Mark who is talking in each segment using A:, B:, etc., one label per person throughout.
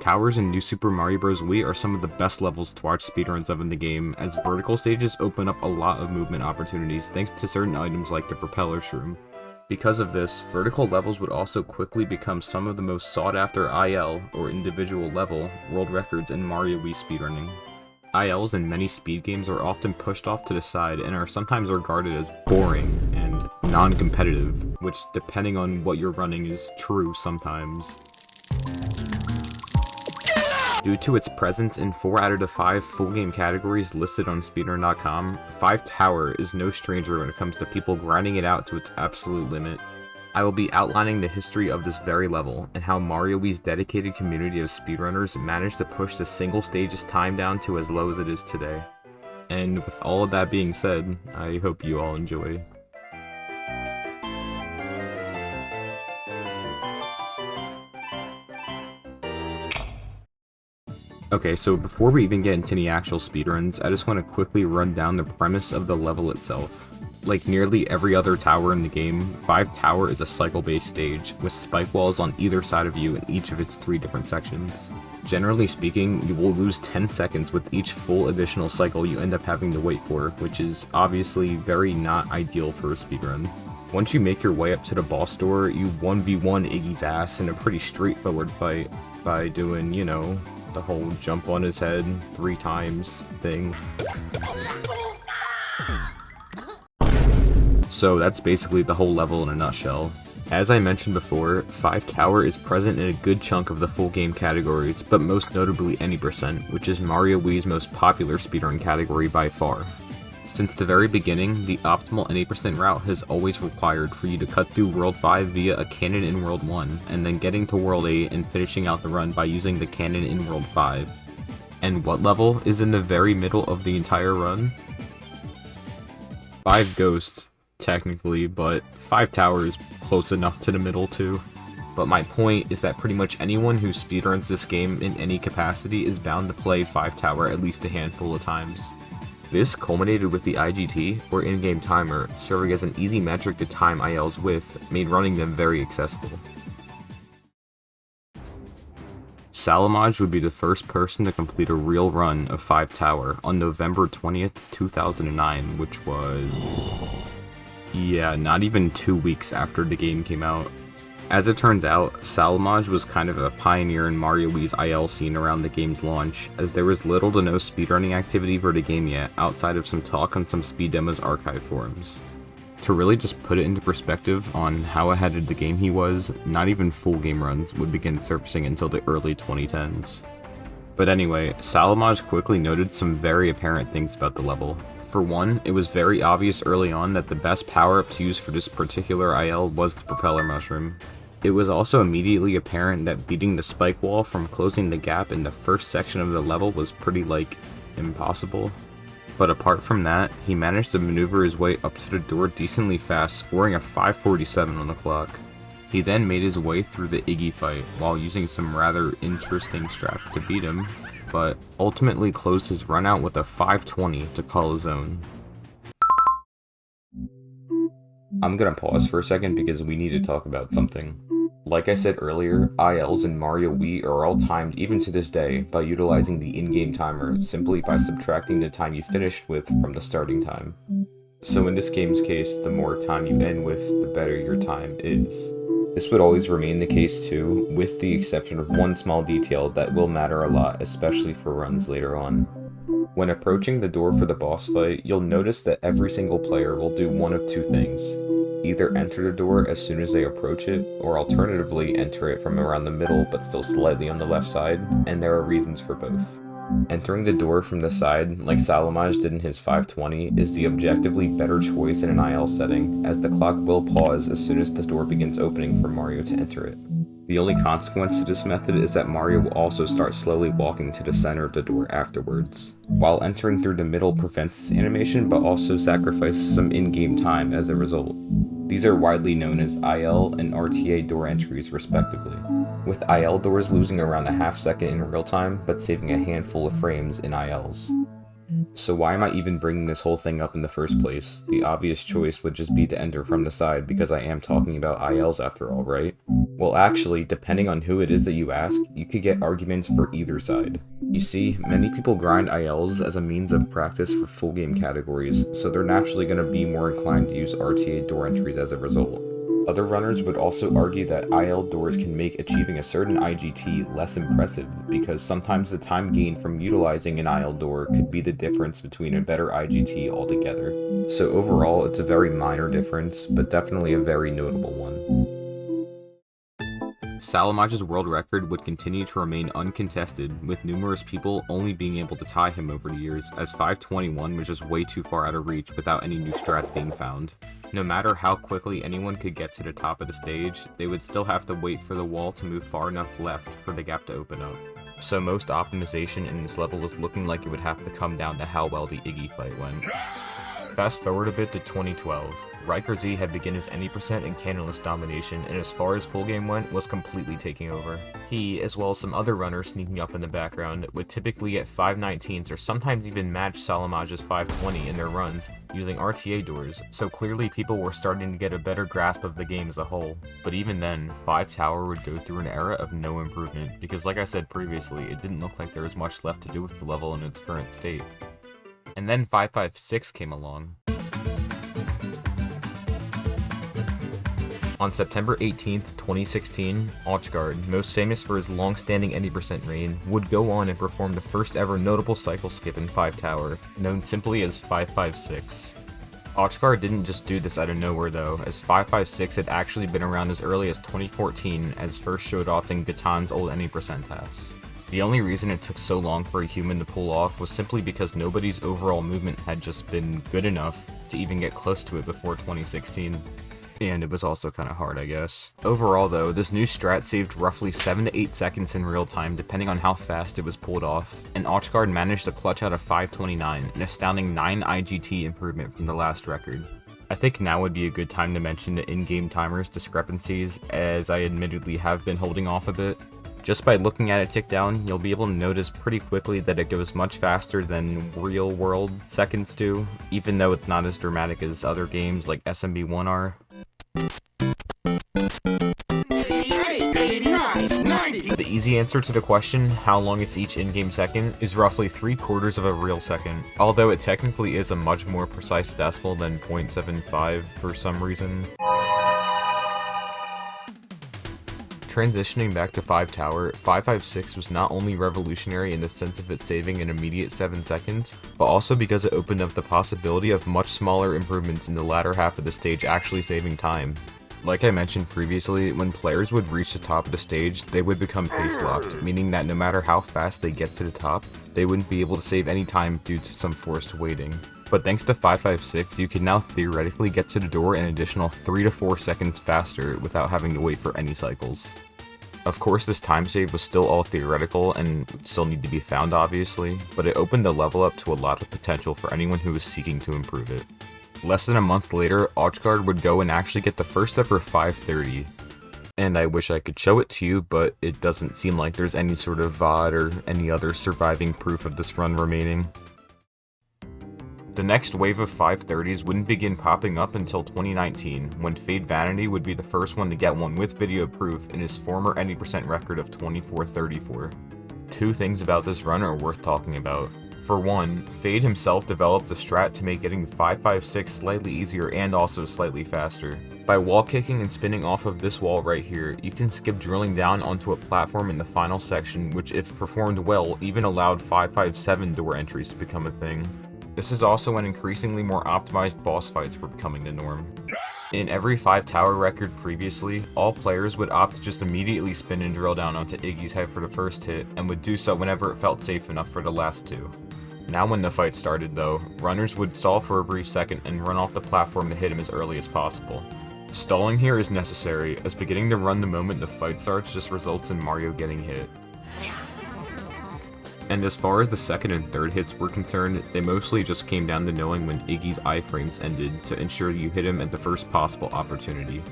A: towers in New Super Mario Bros. Wii are some of the best levels to watch speedruns of in the game, as vertical stages open up a lot of movement opportunities thanks to certain items like the propeller shroom. Because of this, vertical levels would also quickly become some of the most sought after IL, or individual level, world records in Mario Wii speedrunning. ILs in many speed games are often pushed off to the side and are sometimes regarded as boring and non-competitive, which depending on what you're running is true sometimes. Due to its presence in 4 out of the 5 full game categories listed on speedrun.com, 5 Tower is no stranger when it comes to people grinding it out to its absolute limit. I will be outlining the history of this very level, and how Mario Wii's dedicated community of speedrunners managed to push the single stage's time down to as low as it is today. And with all of that being said, I hope you all enjoy. Okay, so before we even get into any actual speedruns, I just want to quickly run down the premise of the level itself. Like nearly every other tower in the game, 5 Tower is a cycle-based stage, with spike walls on either side of you in each of its 3 different sections. Generally speaking, you will lose 10 seconds with each full additional cycle you end up having to wait for, which is obviously very not ideal for a speedrun. Once you make your way up to the boss door, you 1v1 Iggy's ass in a pretty straightforward fight by doing, you know, the whole jump on his head 3 times thing. So that's basically the whole level in a nutshell. As I mentioned before, 5 Tower is present in a good chunk of the full game categories, but most notably Any Percent, which is Mario Wii's most popular speedrun category by far. Since the very beginning, the optimal Any Percent route has always required for you to cut through World 5 via a cannon in World 1, and then getting to World 8 and finishing out the run by using the cannon in World 5. And what level is in the very middle of the entire run? 5 Ghosts, technically, but 5 Tower is close enough to the middle too. But my point is that pretty much anyone who speedruns this game in any capacity is bound to play 5 Tower at least a handful of times. This culminated with the IGT, or in-game timer, serving as an easy metric to time ILs with, made running them very accessible. Salamaj would be the first person to complete a real run of 5 Tower on November 20th, 2009, which was... yeah, not even 2 weeks after the game came out. As it turns out, Salamaj was kind of a pioneer in Mario Wii's IL scene around the game's launch, as there was little to no speedrunning activity for the game yet, outside of some talk on some speed demos archive forums. To really just put it into perspective on how ahead of the game he was, not even full game runs would begin surfacing until the early 2010s. But anyway, Salamaj quickly noted some very apparent things about the level. For one, it was very obvious early on that the best power-up to use for this particular IL was the propeller mushroom. It was also immediately apparent that beating the spike wall from closing the gap in the first section of the level was pretty, impossible. But apart from that, he managed to maneuver his way up to the door decently fast, scoring a 5:47 on the clock. He then made his way through the Iggy fight, while using some rather interesting strats to beat him, but ultimately closed his run out with a 5:20 to call his own. I'm gonna pause for a second because we need to talk about something. Like I said earlier, ILs in Mario Wii are all timed even to this day by utilizing the in-game timer, simply by subtracting the time you finished with from the starting time. So in this game's case, the more time you end with, the better your time is. This would always remain the case too, with the exception of one small detail that will matter a lot, especially for runs later on. When approaching the door for the boss fight, you'll notice that every single player will do one of 2 things. Either enter the door as soon as they approach it, or alternatively enter it from around the middle but still slightly on the left side, and there are reasons for both. Entering the door from the side, like Salamaj did in his 5:20, is the objectively better choice in an IL setting, as the clock will pause as soon as the door begins opening for Mario to enter it. The only consequence to this method is that Mario will also start slowly walking to the center of the door afterwards. While entering through the middle prevents this animation, but also sacrifices some in-game time as a result. These are widely known as IL and RTA door entries respectively, with IL doors losing around a half second in real time, but saving a handful of frames in ILs. So why am I even bringing this whole thing up in the first place? The obvious choice would just be to enter from the side because I am talking about ILs after all, right? Well actually, depending on who it is that you ask, you could get arguments for either side. You see, many people grind ILs as a means of practice for full game categories, so they're naturally going to be more inclined to use RTA door entries as a result. Other runners would also argue that IL doors can make achieving a certain IGT less impressive, because sometimes the time gained from utilizing an IL door could be the difference between a better IGT altogether. So overall, it's a very minor difference, but definitely a very notable one. Salamage's world record would continue to remain uncontested, with numerous people only being able to tie him over the years, as 521 was just way too far out of reach without any new strats being found. No matter how quickly anyone could get to the top of the stage, they would still have to wait for the wall to move far enough left for the gap to open up. So most optimization in this level was looking like it would have to come down to how well the Iggy fight went. Fast forward a bit to 2012, Riker Z had begun his any% and cannonless domination, and as far as full game went, was completely taking over. He, as well as some other runners sneaking up in the background, would typically get 519s or sometimes even match Salamage's 520 in their runs, using RTA doors, so clearly people were starting to get a better grasp of the game as a whole. But even then, 5 Tower would go through an era of no improvement, because like I said previously, it didn't look like there was much left to do with the level in its current state. And then 556 came along. On September 18th, 2016, Ochgard, most famous for his long-standing any% reign, would go on and perform the first ever notable cycle skip in 5 Tower, known simply as 556. Ochgard didn't just do this out of nowhere though, as 556 had actually been around as early as 2014 as first showed off in Gatan's old any% tasks. The only reason it took so long for a human to pull off was simply because nobody's overall movement had just been good enough to even get close to it before 2016. And it was also kinda hard, I guess. Overall though, this new strat saved roughly 7 to 8 seconds in real time depending on how fast it was pulled off, and Ochgard managed to clutch out a 529, an astounding 9 IGT improvement from the last record. I think now would be a good time to mention the in-game timers discrepancies, as I admittedly have been holding off a bit. Just by looking at it tick down, you'll be able to notice pretty quickly that it goes much faster than real-world seconds do, even though it's not as dramatic as other games like SMB1 are.
B: 89, 90.
A: The easy answer to the question, how long is each in-game second, is roughly 3/4 of a real second, although it technically is a much more precise decimal than 0.75 for some reason. Transitioning back to 5 Tower, 556 was not only revolutionary in the sense of it saving an immediate 7 seconds, but also because it opened up the possibility of much smaller improvements in the latter half of the stage actually saving time. Like I mentioned previously, when players would reach the top of the stage, they would become pace locked, meaning that no matter how fast they get to the top, they wouldn't be able to save any time due to some forced waiting. But thanks to 556, you can now theoretically get to the door an additional 3 to 4 seconds faster without having to wait for any cycles. Of course, this time save was still all theoretical and would still need to be found obviously, but it opened the level up to a lot of potential for anyone who was seeking to improve it. Less than a month later, Ochgard would go and actually get the first ever 530. And I wish I could show it to you, but it doesn't seem like there's any sort of VOD or any other surviving proof of this run remaining. The next wave of 530s wouldn't begin popping up until 2019, when Fade Vanity would be the first one to get one with video proof in his former any% record of 2434. Two things about this run are worth talking about. For one, Fade himself developed a strat to make getting 556 slightly easier and also slightly faster. By wall kicking and spinning off of this wall right here, you can skip drilling down onto a platform in the final section, which if performed well, even allowed 557 door entries to become a thing. This is also when increasingly more optimized boss fights were becoming the norm. In every 5 Tower record previously, all players would opt to just immediately spin and drill down onto Iggy's head for the first hit, and would do so whenever it felt safe enough for the last two. Now when the fight started though, runners would stall for a brief second and run off the platform to hit him as early as possible. Stalling here is necessary, as beginning to run the moment the fight starts just results in Mario getting hit. And as far as the second and third hits were concerned, they mostly just came down to knowing when Iggy's iframes ended to ensure you hit him at the first possible opportunity.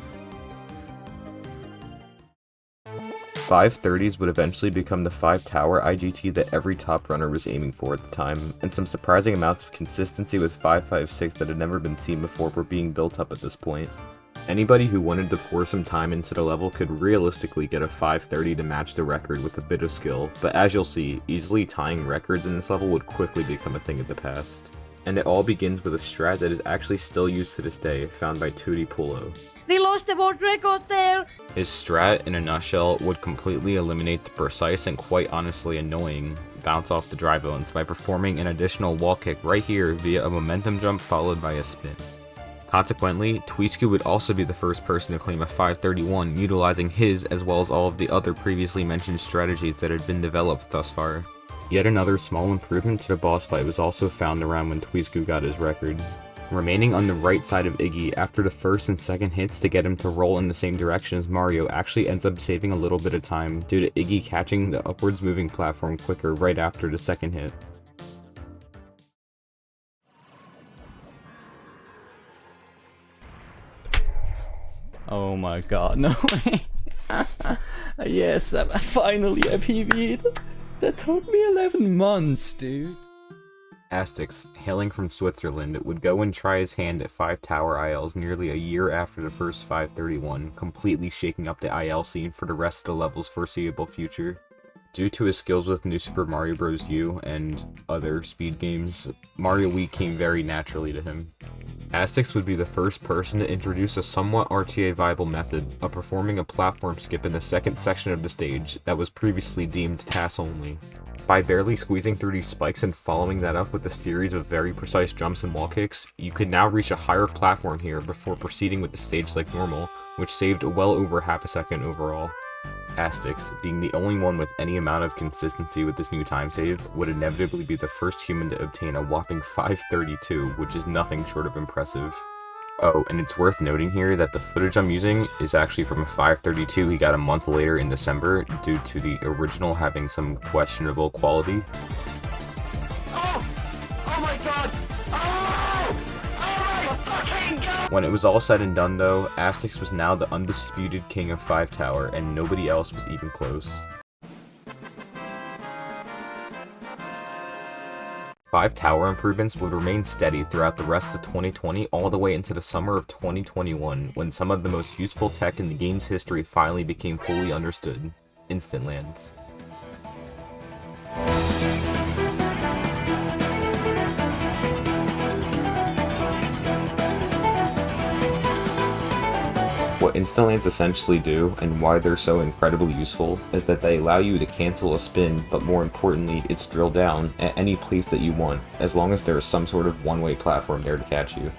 A: 530s would eventually become the 5-tower IGT that every top runner was aiming for at the time, and some surprising amounts of consistency with 556 that had never been seen before were being built up at this point. Anybody who wanted to pour some time into the level could realistically get a 530 to match the record with a bit of skill, but as you'll see, easily tying records in this level would quickly become a thing of the past. And it all begins with a strat that is actually still used to this day, found by Tutti Pullo.
B: We lost the world record there!
A: His strat, in a nutshell, would completely eliminate the precise and quite honestly annoying bounce off the dry bones by performing an additional wall kick right here via a momentum jump followed by a spin. Consequently, Twisku would also be the first person to claim a 531, utilizing his as well as all of the other previously mentioned strategies that had been developed thus far. Yet another small improvement to the boss fight was also found around when Twisku got his record. Remaining on the right side of Iggy after the first and second hits to get him to roll in the same direction as Mario actually ends up saving a little bit of time due to Iggy catching the upwards moving platform quicker right after the second hit.
C: Oh my god, no way. Yes, I finally have PB'd. That took me 11 months, dude.
A: Astix, hailing from Switzerland, would go and try his hand at 5-tower ILs nearly a year after the first 531, completely shaking up the IL scene for the rest of the level's foreseeable future. Due to his skills with New Super Mario Bros. U and other speed games, Mario Wii came very naturally to him. Astix would be the first person to introduce a somewhat RTA viable method of performing a platform skip in the second section of the stage that was previously deemed TAS only. By barely squeezing through these spikes and following that up with a series of very precise jumps and wall kicks, you could now reach a higher platform here before proceeding with the stage like normal, which saved well over half a second overall. Astix, being the only one with any amount of consistency with this new time save, would inevitably be the first human to obtain a whopping 532, which is nothing short of impressive. Oh, and it's worth noting here that the footage I'm using is actually from a 532 he got a month later in December due to the original having some questionable quality.
D: Oh my god! Oh my fucking god!
A: When it was all said and done though, Astix was now the undisputed king of 5-tower and nobody else was even close. 5-tower improvements would remain steady throughout the rest of 2020 all the way into the summer of 2021, when some of the most useful tech in the game's history finally became fully understood: instant lands. What instant lands essentially do, and why they're so incredibly useful, is that they allow you to cancel a spin, but more importantly, it's drill down at any place that you want, as long as there is some sort of one-way platform there to catch you.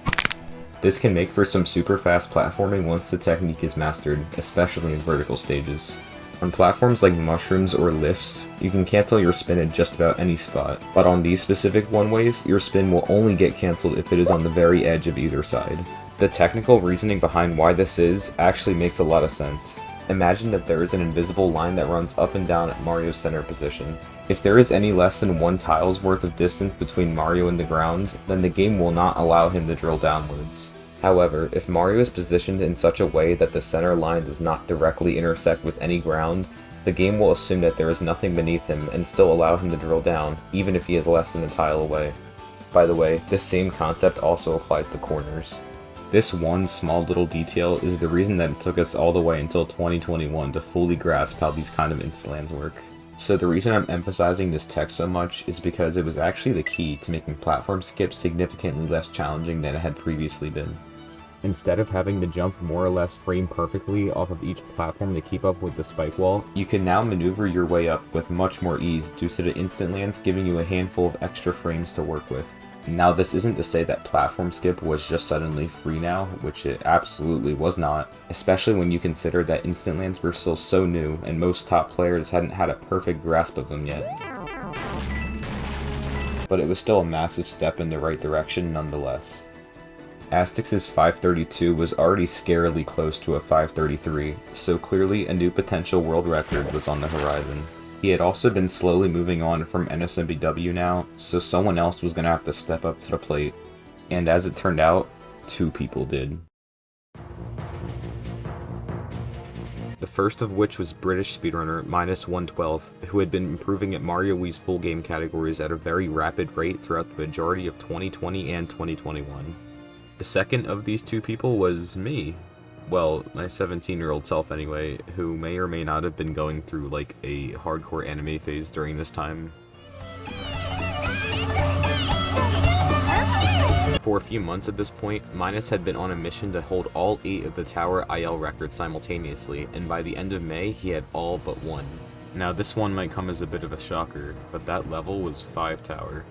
A: This can make for some super fast platforming once the technique is mastered, especially in vertical stages. On platforms like mushrooms or lifts, you can cancel your spin at just about any spot, but on these specific one-ways, your spin will only get cancelled if it is on the very edge of either side. The technical reasoning behind why this is actually makes a lot of sense. Imagine that there is an invisible line that runs up and down at Mario's center position. If there is any less than one tile's worth of distance between Mario and the ground, then the game will not allow him to drill downwards. However, if Mario is positioned in such a way that the center line does not directly intersect with any ground, the game will assume that there is nothing beneath him and still allow him to drill down, even if he is less than a tile away. By the way, this same concept also applies to corners. This one small little detail is the reason that it took us all the way until 2021 to fully grasp how these kind of instant lands work. So the reason I'm emphasizing this tech so much is because it was actually the key to making platform skips significantly less challenging than it had previously been. Instead of having to jump more or less frame perfectly off of each platform to keep up with the spike wall, you can now maneuver your way up with much more ease due to the instant lands giving you a handful of extra frames to work with. Now this isn't to say that platform skip was just suddenly free now, which it absolutely was not, especially when you consider that instant lands were still so new and most top players hadn't had a perfect grasp of them yet. But it was still a massive step in the right direction nonetheless. Astix's 532 was already scarily close to a 533, so clearly a new potential world record was on the horizon. He had also been slowly moving on from NSMBW now, so someone else was going to have to step up to the plate. And as it turned out, two people did. The first of which was British speedrunner -112, who had been improving at Mario Wii's full game categories at a very rapid rate throughout the majority of 2020 and 2021. The second of these two people was me. Well, my 17-year-old self anyway, who may or may not have been going through like a hardcore anime phase during this time. For a few months at this point, Minus had been on a mission to hold all 8 of the Tower IL records simultaneously, and by the end of May, he had all but one. Now this one might come as a bit of a shocker, but that level was 5 Tower.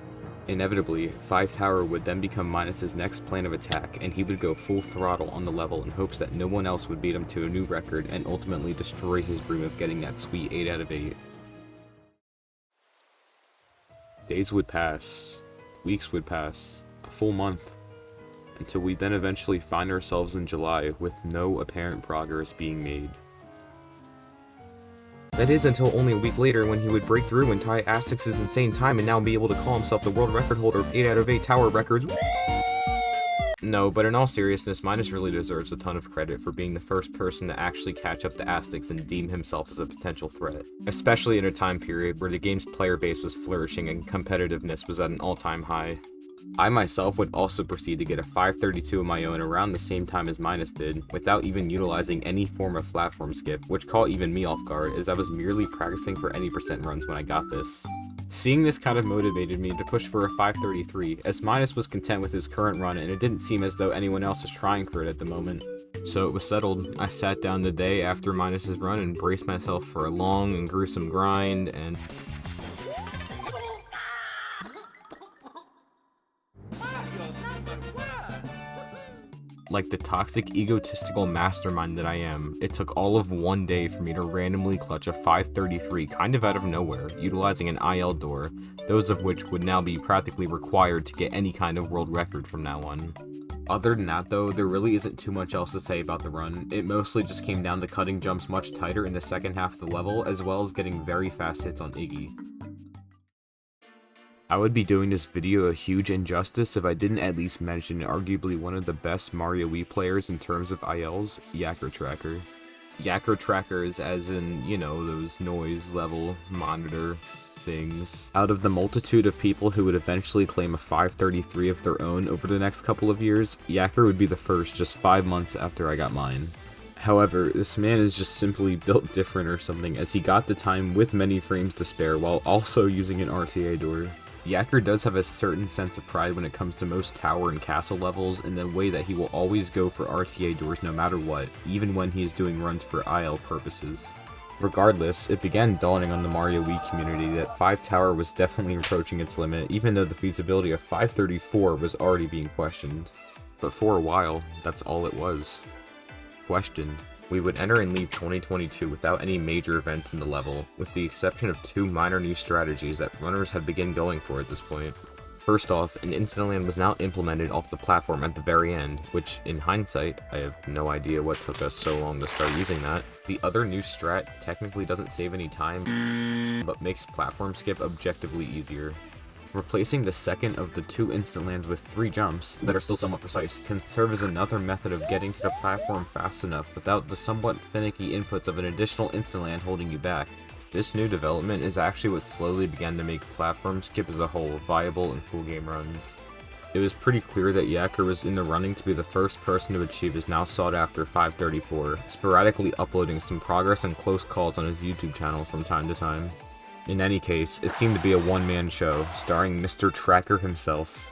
A: Inevitably, 5 Tower would then become Minus's next plan of attack, and he would go full throttle on the level in hopes that no one else would beat him to a new record and ultimately destroy his dream of getting that sweet 8 out of 8. Days would pass, weeks would pass, a full month, until we then eventually find ourselves in July with no apparent progress being made. That is until only a week later when he would break through and tie Astix's insane time and now be able to call himself the world record holder of 8 out of 8 Tower records. No, but in all seriousness, Minus really deserves a ton of credit for being the first person to actually catch up to Astix and deem himself as a potential threat, especially in a time period where the game's player base was flourishing and competitiveness was at an all-time high. I myself would also proceed to get a 532 of my own around the same time as Minus did, without even utilizing any form of platform skip, which caught even me off guard as I was merely practicing for any percent runs when I got this. Seeing this kind of motivated me to push for a 533, as Minus was content with his current run and it didn't seem as though anyone else was trying for it at the moment. So it was settled. I sat down the day after Minus's run and braced myself for a long and gruesome grind, and like the toxic, egotistical mastermind that I am, it took all of one day for me to randomly clutch a 533 kind of out of nowhere, utilizing an IL door, those of which would now be practically required to get any kind of world record from now on. Other than that though, there really isn't too much else to say about the run. It mostly just came down to cutting jumps much tighter in the second half of the level, as well as getting very fast hits on Iggy. I would be doing this video a huge injustice if I didn't at least mention arguably one of the best Mario Wii players in terms of ILs, Yakko Tracker. Yakko Trackers as in, you know, those noise level monitor things. Out of the multitude of people who would eventually claim a 533 of their own over the next couple of years, Yakko would be the first just 5 months after I got mine. However, this man is just simply built different or something, as he got the time with many frames to spare while also using an RTA door. Yakko does have a certain sense of pride when it comes to most tower and castle levels, in the way that he will always go for RTA doors no matter what, even when he is doing runs for IL purposes. Regardless, it began dawning on the Mario Wii community that 5 Tower was definitely approaching its limit, even though the feasibility of 534 was already being questioned. But for a while, that's all it was. Questioned. We would enter and leave 2022 without any major events in the level, with the exception of 2 minor new strategies that runners had begun going for at this point. First off, an instant land was now implemented off the platform at the very end, which, in hindsight, I have no idea what took us so long to start using that. The other new strat technically doesn't save any time, but makes platform skip objectively easier. Replacing the second of the 2 instant lands with 3 jumps, that are still somewhat precise, can serve as another method of getting to the platform fast enough without the somewhat finicky inputs of an additional instant land holding you back. This new development is actually what slowly began to make platform skip as a whole viable in full game runs. It was pretty clear that Yakko was in the running to be the first person to achieve his now sought after 534, sporadically uploading some progress and close calls on his YouTube channel from time to time. In any case, it seemed to be a one-man show, starring Mr. Tracker himself.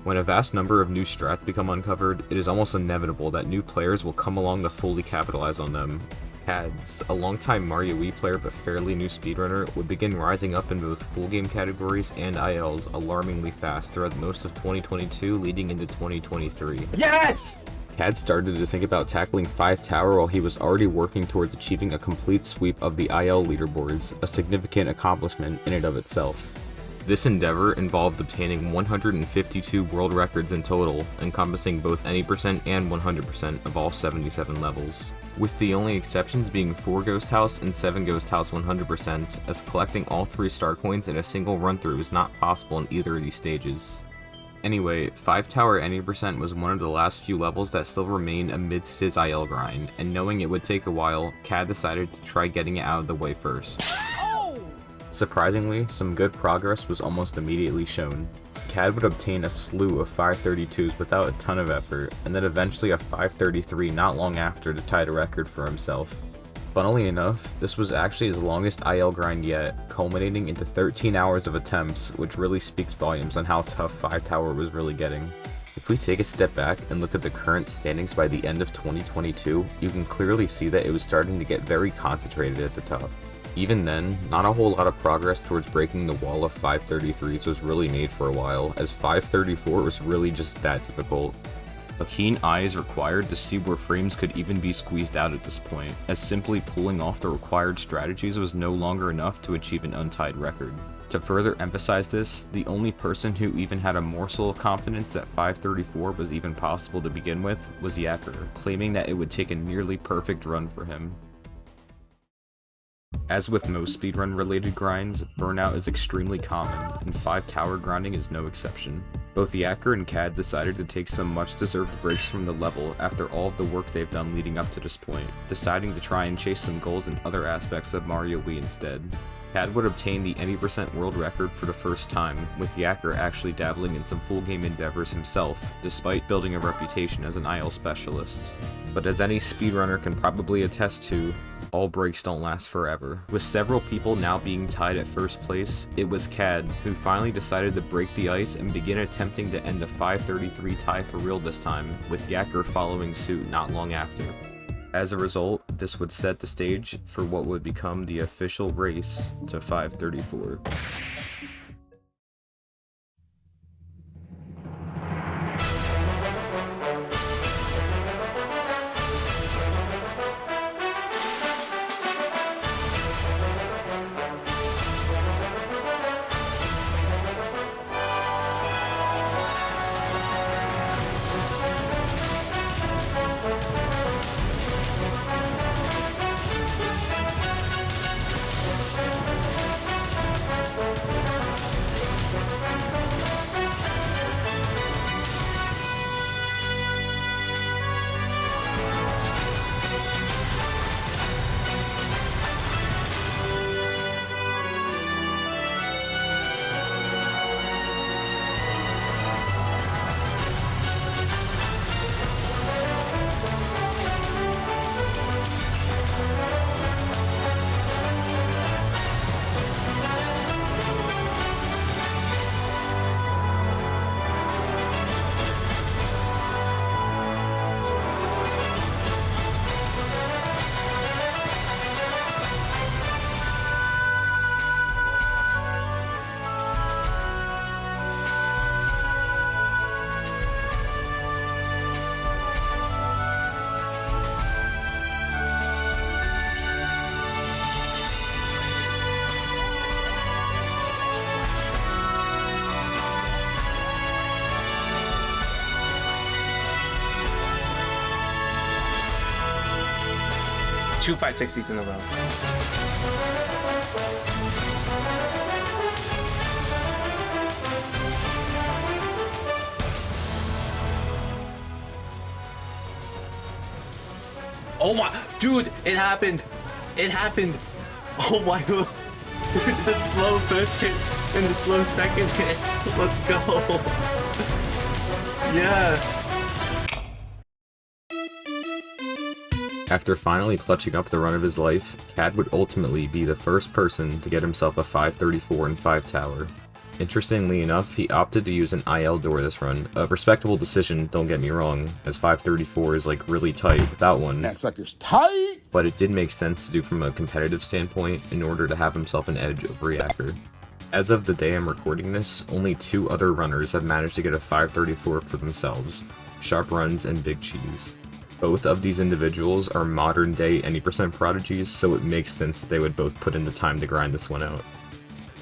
A: When a vast number of new strats become uncovered, it is almost inevitable that new players will come along to fully capitalize on them. Cads, a longtime Mario Wii player but fairly new speedrunner, would begin rising up in both full game categories and ILs alarmingly fast throughout most of 2022 leading into 2023.
D: Yes!
A: Cad started to think about tackling 5 Tower while he was already working towards achieving a complete sweep of the IL leaderboards, a significant accomplishment in and of itself. This endeavor involved obtaining 152 world records in total, encompassing both any percent and 100% of all 77 levels, with the only exceptions being 4 Ghost House and 7 Ghost House 100%, as collecting all 3 star coins in a single run-through is not possible in either of these stages. Anyway, 5 Tower Any Percent was one of the last few levels that still remained amidst his IL grind, and knowing it would take a while, Cad decided to try getting it out of the way first. Surprisingly, some good progress was almost immediately shown. Cad would obtain a slew of 532s without a ton of effort, and then eventually a 533 not long after to tie the record for himself. Funnily enough, this was actually his longest IL grind yet, culminating into 13 hours of attempts, which really speaks volumes on how tough 5 Tower was really getting. If we take a step back and look at the current standings by the end of 2022, you can clearly see that it was starting to get very concentrated at the top. Even then, not a whole lot of progress towards breaking the wall of 533s was really made for a while, as 534 was really just that difficult. A keen eye is required to see where frames could even be squeezed out at this point, as simply pulling off the required strategies was no longer enough to achieve an untied record. To further emphasize this, the only person who even had a morsel of confidence that 534 was even possible to begin with was Yacker, claiming that it would take a nearly perfect run for him. As with most speedrun related grinds, burnout is extremely common, and 5 Tower grinding is no exception. Both Yacker and Cad decided to take some much deserved breaks from the level after all of the work they've done leading up to this point, deciding to try and chase some goals in other aspects of Mario Wii instead. Cad would obtain the Any Percent world record for the first time, with Yacker actually dabbling in some full game endeavors himself, despite building a reputation as an IL specialist. But as any speedrunner can probably attest to, all breaks don't last forever. With several people now being tied at first place, it was Cad who finally decided to break the ice and begin attempting to end a 533 tie for real this time, with Yacker following suit not long after. As a result, this would set the stage for what would become the official race to 534.
E: Two 560s in a row. Oh my, dude, it happened. It happened. Oh my god. The slow first hit and the slow second hit. Let's go. Yeah.
A: After finally clutching up the run of his life, Cad would ultimately be the first person to get himself a 534 in 5 Tower. Interestingly enough, he opted to use an IL door this run, a respectable decision, don't get me wrong, as 534 is like really tight without one.
F: That sucker's tight!
A: But it did make sense to do from a competitive standpoint in order to have himself an edge over Yacker. As of the day I'm recording this, only 2 other runners have managed to get a 534 for themselves, Sharp Runs and Big Cheese. Both of these individuals are modern day Any Percent prodigies, so it makes sense that they would both put in the time to grind this one out.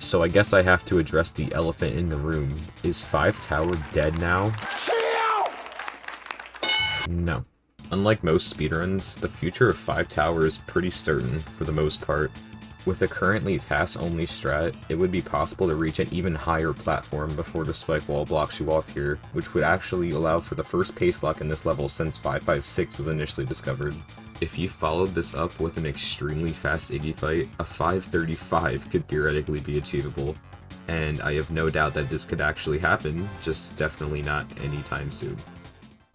A: So I guess I have to address the elephant in the room. Is 5 Tower dead now? No. Unlike most speedruns, the future of 5 Tower is pretty certain for the most part. With a currently task-only strat, it would be possible to reach an even higher platform before the spike wall blocks you off here, which would actually allow for the first pace lock in this level since 556 was initially discovered. If you followed this up with an extremely fast Iggy fight, a 535 could theoretically be achievable. And I have no doubt that this could actually happen, just definitely not anytime soon.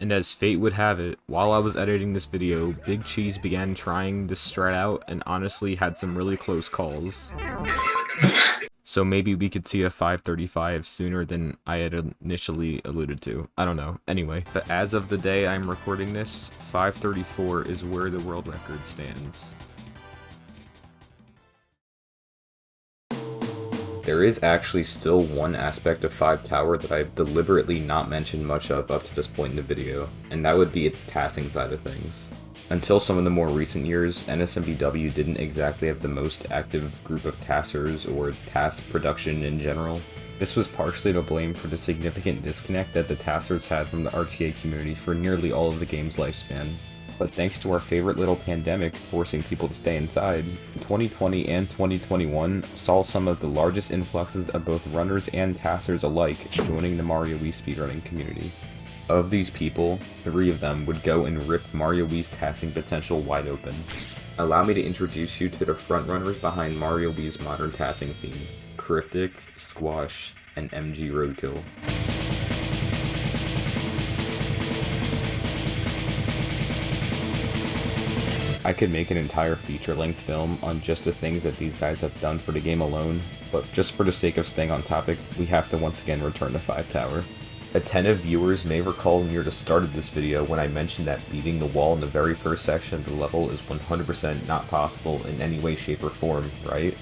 A: And as fate would have it, while I was editing this video, Big Cheese began trying this strat out and honestly had some really close calls. So maybe we could see a 535 sooner than I had initially alluded to. I don't know. Anyway, but as of the day I'm recording this, 534 is where the world record stands. There is actually still one aspect of 5 Tower that I've deliberately not mentioned much of up to this point in the video, and that would be its tasking side of things. Until some of the more recent years, NSMBW didn't exactly have the most active group of taskers or task production in general. This was partially to blame for the significant disconnect that the taskers had from the RTA community for nearly all of the game's lifespan. But thanks to our favorite little pandemic forcing people to stay inside, 2020 and 2021 saw some of the largest influxes of both runners and taskers alike joining the Mario Wii speedrunning community. Of these people, 3 of them would go and rip Mario Wii's tasking potential wide open. Allow me to introduce you to the frontrunners behind Mario Wii's modern tasking scene: Cryptic, Squash, and MG Roadkill. I could make an entire feature-length film on just the things that these guys have done for the game alone, but just for the sake of staying on topic, we have to once again return to 5 Tower. Attentive viewers may recall near the start of this video when I mentioned that beating the wall in the very first section of the level is 100% not possible in any way, shape, or form, right?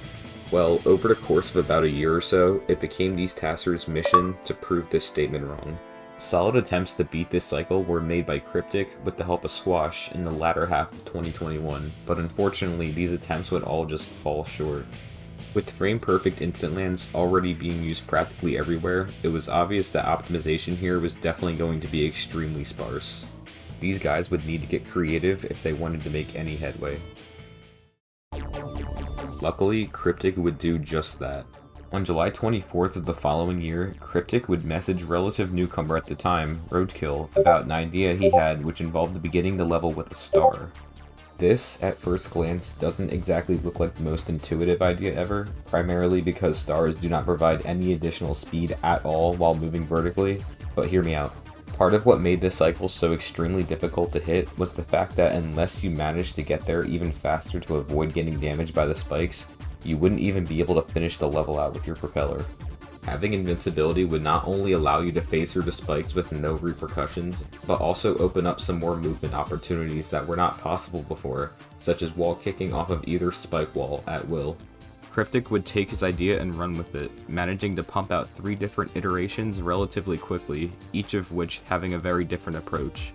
A: Well, over the course of about a year or so, it became these taskers' mission to prove this statement wrong. Solid attempts to beat this cycle were made by Cryptic with the help of Squash in the latter half of 2021, but unfortunately these attempts would all just fall short. With frame-perfect instant lands already being used practically everywhere, it was obvious that optimization here was definitely going to be extremely sparse. These guys would need to get creative if they wanted to make any headway. Luckily, Cryptic would do just that. On July 24th of the following year, Cryptic would message relative newcomer at the time, Roadkill, about an idea he had which involved beginning the level with a star. This, at first glance, doesn't exactly look like the most intuitive idea ever, primarily because stars do not provide any additional speed at all while moving vertically, but hear me out. Part of what made this cycle so extremely difficult to hit was the fact that unless you managed to get there even faster to avoid getting damaged by the spikes, you wouldn't even be able to finish the level out with your propeller. Having invincibility would not only allow you to phase through the spikes with no repercussions, but also open up some more movement opportunities that were not possible before, such as wall kicking off of either spike wall at will. Cryptic would take his idea and run with it, managing to pump out 3 different iterations relatively quickly, each of which having a very different approach.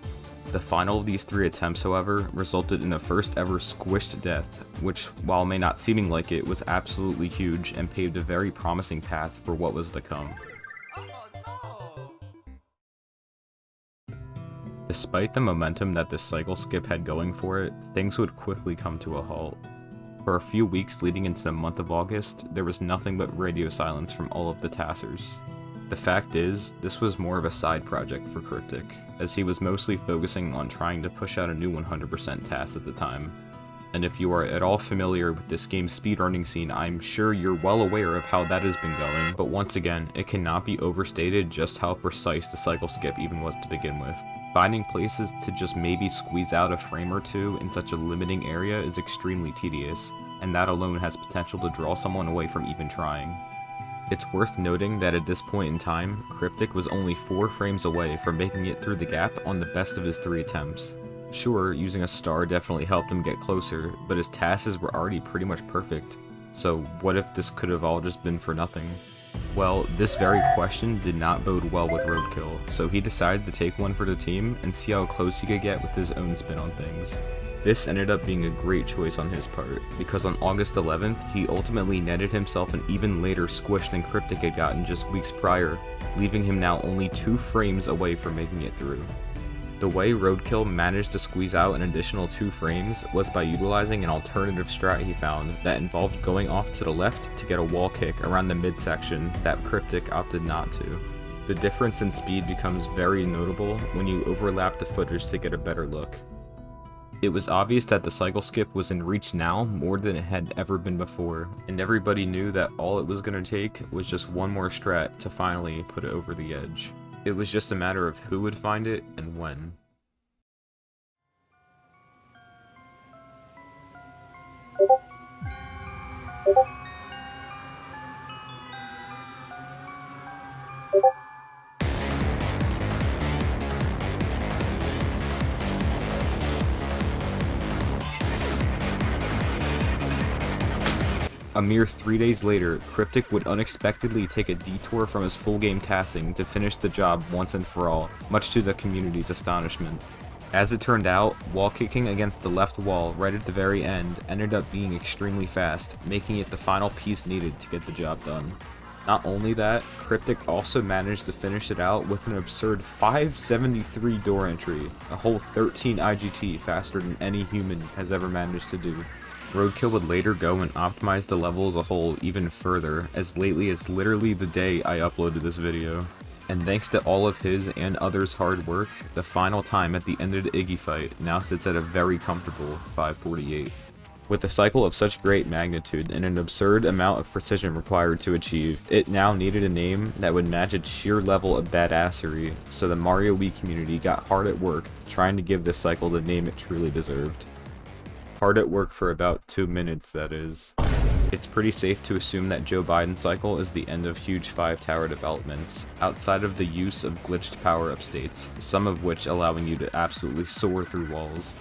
A: The final of these 3 attempts, however, resulted in the first ever squished death, which, while may not seeming like it, was absolutely huge and paved a very promising path for what was to come. Despite the momentum that this cycle skip had going for it, things would quickly come to a halt. For a few weeks leading into the month of August, there was nothing but radio silence from all of the taskers. The fact is, this was more of a side project for Cryptic, as he was mostly focusing on trying to push out a new 100% task at the time. And if you are at all familiar with this game's speedrunning scene, I'm sure you're well aware of how that has been going, but once again, it cannot be overstated just how precise the cycle skip even was to begin with. Finding places to just maybe squeeze out a frame or two in such a limiting area is extremely tedious, and that alone has potential to draw someone away from even trying. It's worth noting that at this point in time, Cryptic was only 4 frames away from making it through the gap on the best of his 3 attempts. Sure, using a star definitely helped him get closer, but his tasks were already pretty much perfect. So what if this could have all just been for nothing? Well, this very question did not bode well with Roadkill, so he decided to take one for the team and see how close he could get with his own spin on things. This ended up being a great choice on his part, because on August 11th, he ultimately netted himself an even later squish than Cryptic had gotten just weeks prior, leaving him now only 2 frames away from making it through. The way Roadkill managed to squeeze out an additional 2 frames was by utilizing an alternative strat he found that involved going off to the left to get a wall kick around the midsection that Cryptic opted not to. The difference in speed becomes very notable when you overlap the footage to get a better look. It was obvious that the cycle skip was in reach now more than it had ever been before, and everybody knew that all it was going to take was just one more strat to finally put it over the edge. It was just a matter of who would find it and when. A mere 3 days later, Cryptic would unexpectedly take a detour from his full game tasking to finish the job once and for all, much to the community's astonishment. As it turned out, wall kicking against the left wall right at the very end ended up being extremely fast, making it the final piece needed to get the job done. Not only that, Cryptic also managed to finish it out with an absurd 573 door entry, a whole 13 IGT faster than any human has ever managed to do. Roadkill would later go and optimize the level as a whole even further, as lately as literally the day I uploaded this video. And thanks to all of his and others' hard work, the final time at the end of the Iggy fight now sits at a very comfortable 5:48. With a cycle of such great magnitude and an absurd amount of precision required to achieve, it now needed a name that would match its sheer level of badassery, so the Mario Wii community got hard at work trying to give this cycle the name it truly deserved. Hard at work for about 2 minutes, that is. It's pretty safe to assume that Joe Biden's cycle is the end of huge 5-tower developments, outside of the use of glitched power-up states, some of which allowing you to absolutely soar through walls.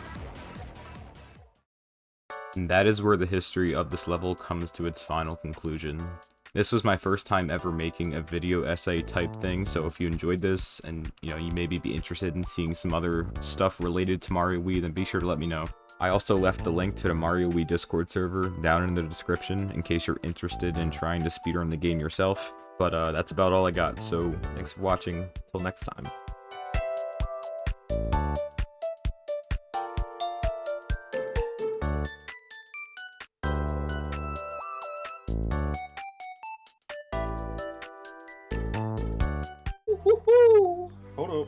A: And that is where the history of this level comes to its final conclusion. This was my first time ever making a video essay type thing, so if you enjoyed this and you maybe be interested in seeing some other stuff related to Mario Wii, then be sure to let me know. I also left the link to the Mario Wii Discord server down in the description in case you're interested in trying to speedrun the game yourself. But that's about all I got, so thanks for watching. Till next time.
E: Hold up.